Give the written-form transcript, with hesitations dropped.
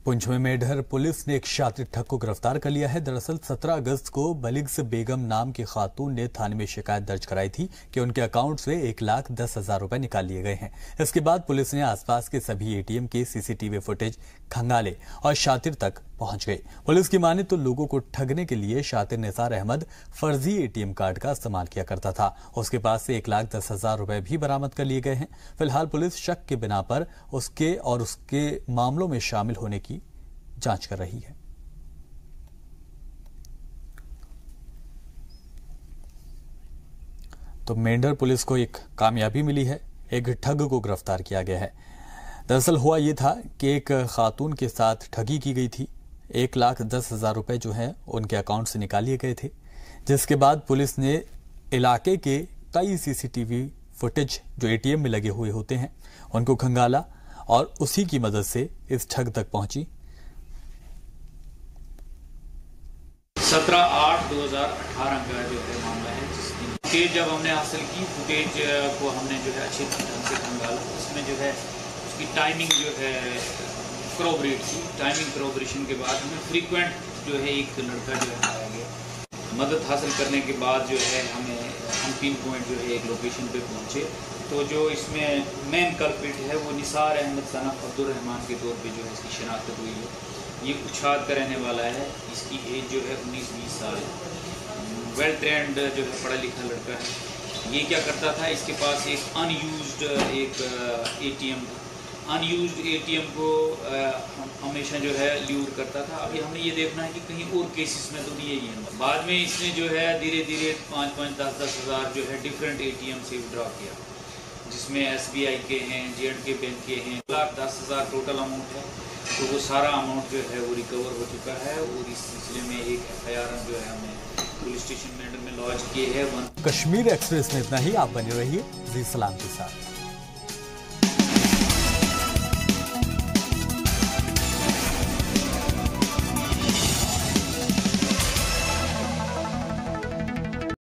पुंछ में मेढर पुलिस ने एक शातिर ठग को गिरफ्तार कर लिया है। दरअसल 17 अगस्त को बलिग्स बेगम नाम की खातून ने थाने में शिकायत दर्ज कराई थी कि उनके अकाउंट से 1,10,000 रुपए निकाल लिए गए हैं। इसके बाद पुलिस ने आसपास के सभी एटीएम के सीसीटीवी फुटेज खंगाले और शातिर तक पहुंच गई। पुलिस की माने तो लोगों को ठगने के लिए शातिर निसार अहमद फर्जी एटीएम कार्ड का इस्तेमाल किया करता था। उसके पास से 1,10,000 रुपए भी बरामद कर लिए गए हैं। फिलहाल पुलिस शक के बिना पर उसके मामलों में शामिल होने की जांच कर रही है। तो मेंढर पुलिस को एक कामयाबी मिली है, एक ठग को गिरफ्तार किया गया है। दरअसल हुआ यह था कि एक खातून के साथ ठगी की गई थी। 1,10,000 रुपए जो है उनके अकाउंट से निकाल लिए गए थे, जिसके बाद पुलिस ने इलाके के कई सीसीटीवी फुटेज जो एटीएम में लगे हुए होते हैं उनको खंगाला और उसी की मदद से इस ठग तक पहुंची। 17/8/2018 का जो है मामला है, जिसकी फुटेज जब हमने हासिल की, फुटेज को हमने जो है अच्छे ढंग से खंगाला। उसमें जो है उसकी टाइमिंग जो है कॉरपोरेट थी। टाइमिंग कॉरपोरेशन के बाद हमें फ्रीक्वेंट जो है एक लड़का जो है पाया गया। मदद हासिल करने के बाद जो है हम पिन पॉइंट जो है एक लोकेशन पे पहुंचे। तो जो इसमें मेन कल्प्रिट है वो निसार अहमद सनफ अब्दुल रहमान के तौर पे जो है इसकी शनाख्त हुई है। ये उछाद का रहने वाला है। इसकी एज जो है 19-20 साल है। वेल ट्रेंड जो है पढ़ा लिखा लड़का है। ये क्या करता था, इसके पास एक अनयूज्ड एटीएम था। अनयूज्ड एटीएम को हमेशा जो है ल्यूर करता था। अभी हमें ये देखना है कि कहीं और केसेस में तो नहीं यही है। बाद में इसने जो है धीरे धीरे 5-5, 10-10 हज़ार जो है डिफरेंट एटीएम से विड्रॉ किया, जिसमें SBI के हैं, J&K बैंक के हैं। 1,10,000 टोटल अमाउंट है। तो वो सारा अमाउंट जो है वो रिकवर हो चुका है और इस सिलसिले में एक FIR जो है हमने पुलिस स्टेशन मेंढर में लॉन्च किए है। कश्मीर एक्सप्रेस में इतना ही। आप बने रहिए जी सलाम के साथ।